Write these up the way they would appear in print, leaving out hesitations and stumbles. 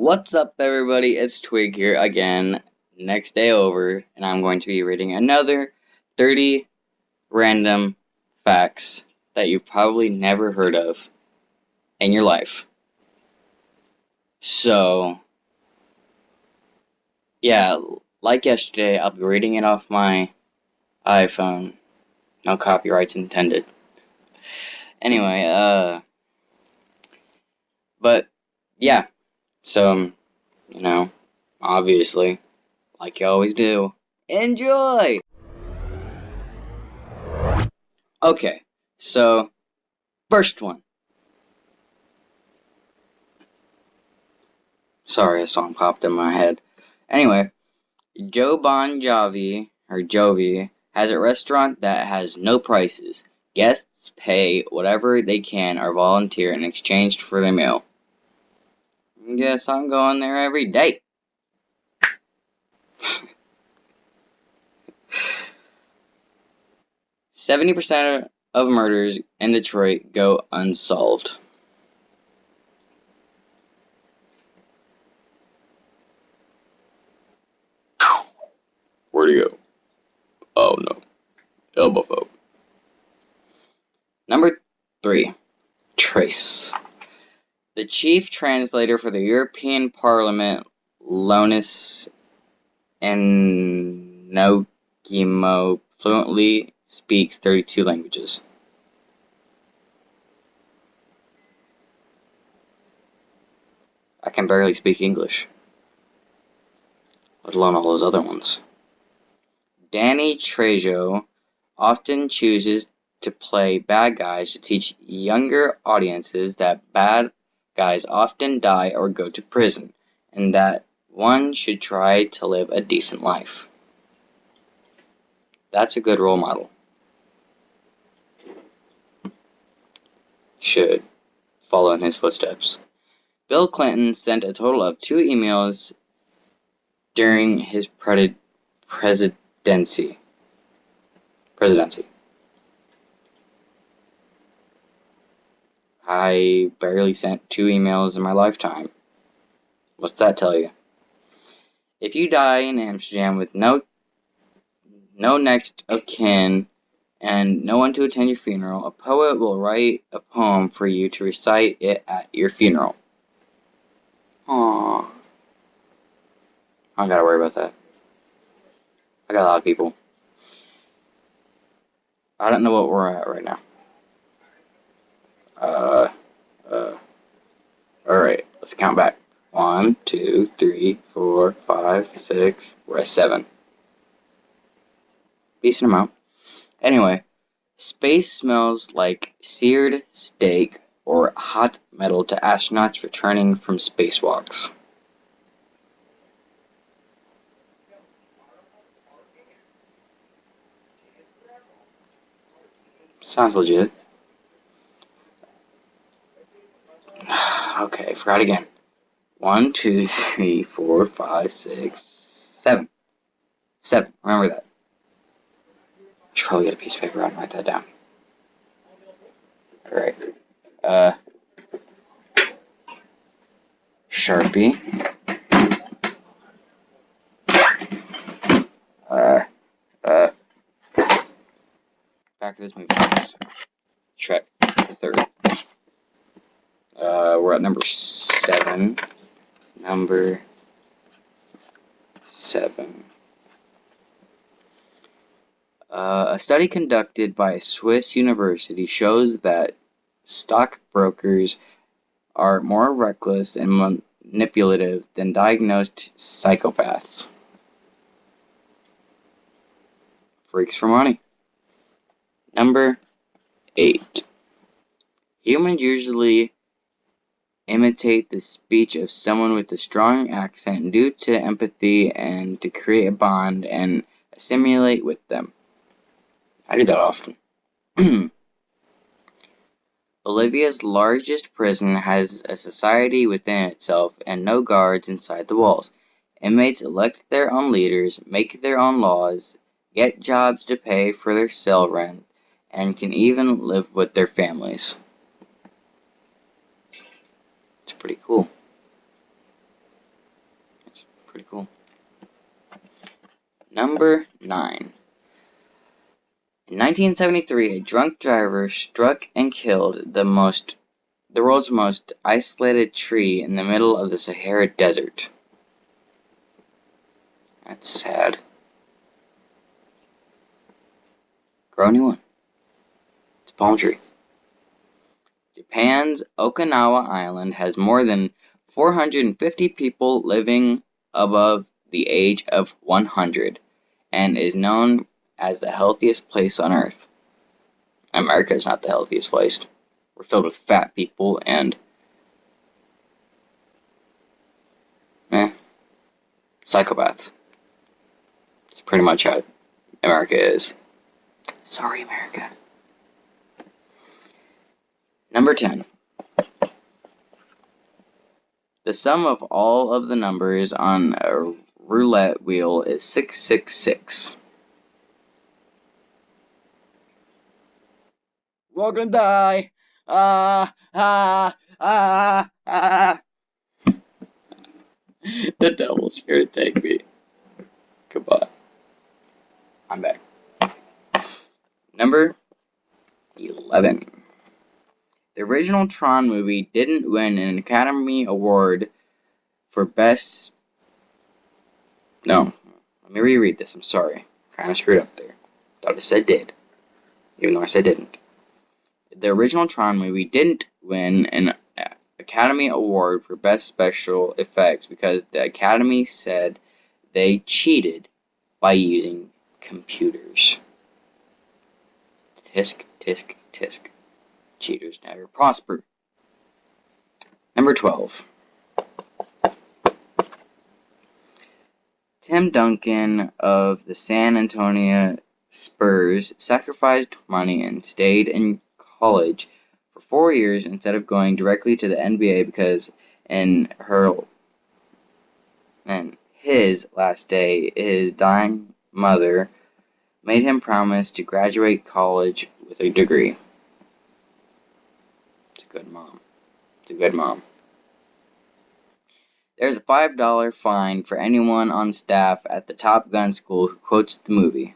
What's up, everybody? It's Twig here again, next day over, and I'm going to be reading another 30 random facts that you've probably never heard of in your life. So, yeah, like yesterday, I'll be reading it off my iPhone. No copyrights intended. Anyway, but yeah, so, obviously, like you always do, enjoy! Okay, so, first one. Sorry, a song popped in my head. Anyway, Joe Bon Jovi, or Jovi, has a restaurant that has no prices. Guests pay whatever they can or volunteer in exchange for their meal. Guess I'm going there every day. %70 of murders in Detroit go unsolved. Where'd he go? Oh no. Elbow. Number 3. Trace. The chief translator for the European Parliament, Lonis Nogimo, fluently speaks 32 languages. I can barely speak English, let alone all those other ones. Danny Trejo often chooses to play bad guys to teach younger audiences that bad guys often die or go to prison, and that one should try to live a decent life. That's a good role model. Should follow in his footsteps. Bill Clinton sent a total of 2 emails during his presidency. I barely sent 2 emails in my lifetime. What's that tell you? If you die in Amsterdam with no next of kin and no one to attend your funeral, a poet will write a poem for you to recite it at your funeral. Aww. I don't gotta worry about that. I got a lot of people. I don't know what we're at right now. Alright, let's count back. 1, 2, 3, 4, 5, 6, we're at 7. Decent amount. Anyway, space smells like seared steak or hot metal to astronauts returning from spacewalks. Sounds legit. Okay, forgot again. 1, 2, 3, 4, 5, 6, 7. 7. Remember that. I should probably get a piece of paper out and write that down. Alright. Sharpie. Back to this movie. Shrek, the 3rd. We're at number 7. Number 7. A study conducted by a Swiss university shows that stockbrokers are more reckless and manipulative than diagnosed psychopaths. Freaks for money. Number 8. Humans usually imitate the speech of someone with a strong accent due to empathy and to create a bond and assimilate with them. I do that often. Bolivia's largest prison has a society within itself and no guards inside the walls. Inmates elect their own leaders, make their own laws, get jobs to pay for their cell rent, and can even live with their families. It's pretty cool. Pretty cool. Number 9. In 1973, a drunk driver struck and killed the world's most isolated tree in the middle of the Sahara Desert. That's sad. Grow a new one. It's a palm tree. Japan's Okinawa Island has more than 450 people living above the age of 100 and is known as the healthiest place on Earth. America is not the healthiest place. We're filled with fat people and psychopaths. It's pretty much how America is. Sorry, America. Number 10. The sum of all of the numbers on a roulette wheel is 666. We're gonna die. The devil's here to take me. Goodbye. I'm back. Number 11. The original Tron movie didn't win an Academy Award for Best... No. Let me reread this. I'm sorry. Kind of screwed up there. Thought it said did. Even though I said didn't. The original Tron movie didn't win an Academy Award for Best Special Effects because the Academy said they cheated by using computers. Tisk, tisk, tisk. Cheaters never prosper. Number 12. Tim Duncan of the San Antonio Spurs sacrificed money and stayed in college for 4 years instead of going directly to the NBA because in his last day, his dying mother made him promise to graduate college with a degree. It's a good mom. It's a good mom. There's a $5 fine for anyone on staff at the Top Gun school who quotes the movie.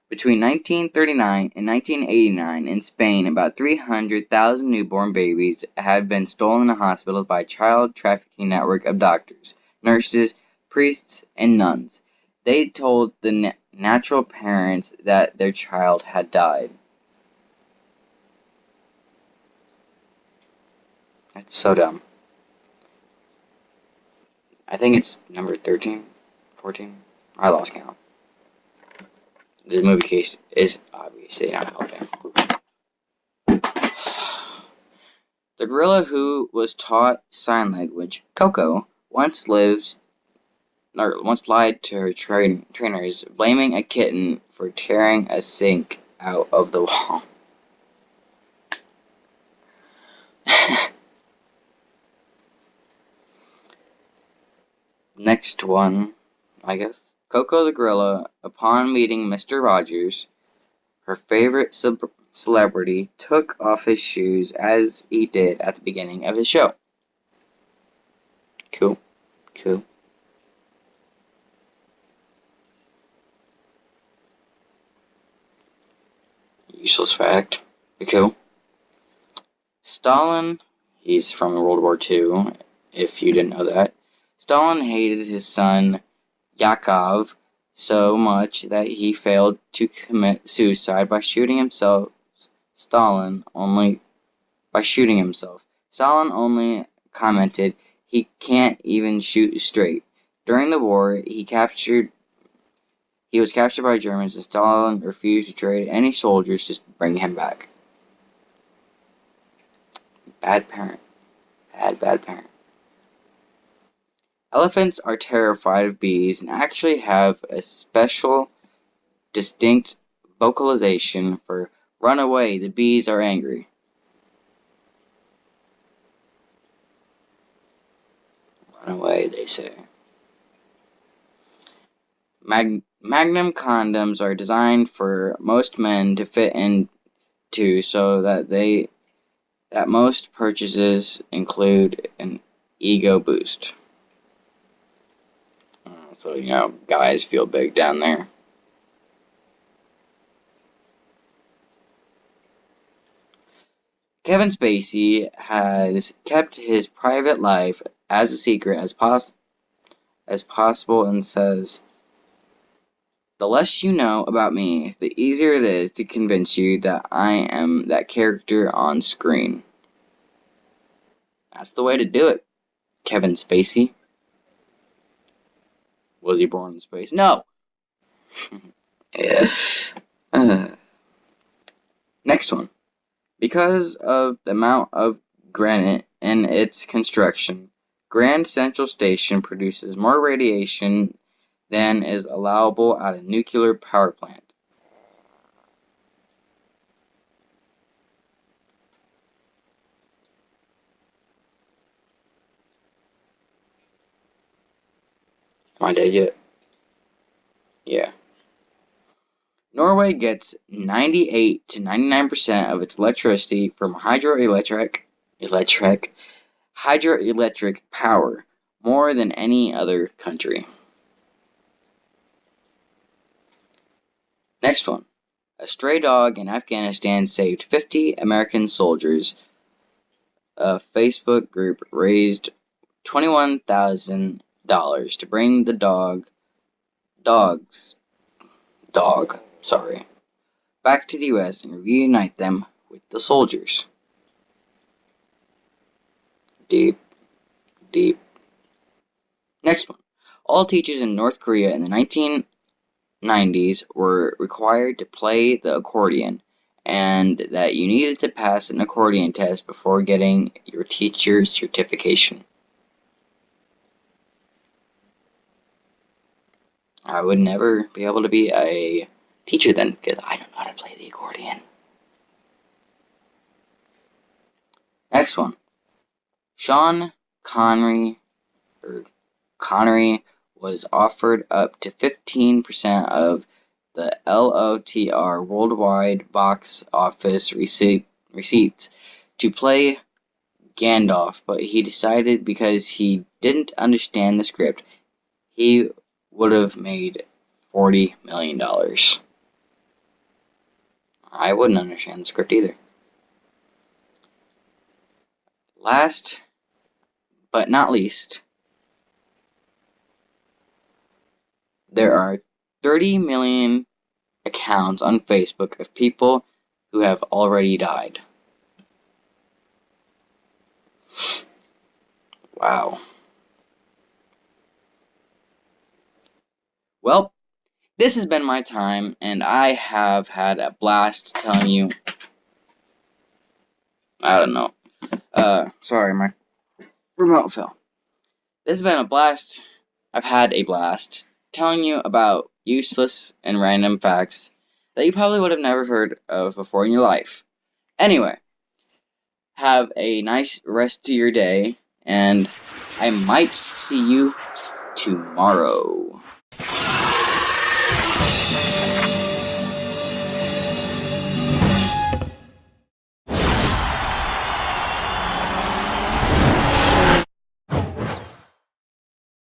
Between 1939 and 1989, in Spain, about 300,000 newborn babies had been stolen in hospitals by a child trafficking network of doctors, nurses, priests, and nuns. They told the natural parents that their child had died. That's so dumb. I think it's number 13, 14. I lost count. The movie case is obviously not helping. The gorilla who was taught sign language, Coco, once lied to her trainers, blaming a kitten for tearing a sink out of the wall. Next one, I guess. Coco the gorilla, upon meeting Mr. Rogers, her favorite celebrity, took off his shoes as he did at the beginning of his show. Cool. Cool. Useless fact. Cool. Stalin, he's from World War II, if you didn't know that. Stalin hated his son Yakov so much that he failed to commit suicide by shooting himself. Stalin only commented, "He can't even shoot straight." During the war, he was captured by Germans, and Stalin refused to trade any soldiers to bring him back. Bad parent. Bad parent. Elephants are terrified of bees and actually have a special, distinct vocalization for "run away, the bees are angry." Run away, they say. Magnum condoms are designed for most men to fit into, so that most purchases include an ego boost. So, guys feel big down there. Kevin Spacey has kept his private life as a secret as possible and says, "The less you know about me, the easier it is to convince you that I am that character on screen." That's the way to do it, Kevin Spacey. Was he born in space? No! Next one. Because of the amount of granite in its construction, Grand Central Station produces more radiation than is allowable at a nuclear power plant. Am I dead yet? Yeah. Norway gets 98 to 99% of its electricity from hydroelectric power, more than any other country. Next one. A stray dog in Afghanistan saved 50 American soldiers. A Facebook group raised $21,000 to bring the dog back to the US and reunite them with the soldiers. Deep. Next one. All teachers in North Korea in the 1990s were required to play the accordion, and that you needed to pass an accordion test before getting your teacher certification. I would never be able to be a teacher then, because I don't know how to play the accordion. Next one. Sean Connery was offered up to 15% of the LOTR worldwide box office receipts to play Gandalf, but he decided because he didn't understand the script, he would have made $40 million. I wouldn't understand the script either. Last but not least, there are 30 million accounts on Facebook of people who have already died. Wow. Well, this has been my time, and I have had a blast telling you. I don't know. Sorry, my remote fell. This has been a blast. I've had a blast telling you about useless and random facts that you probably would have never heard of before in your life. Anyway, have a nice rest of your day, and I might see you tomorrow.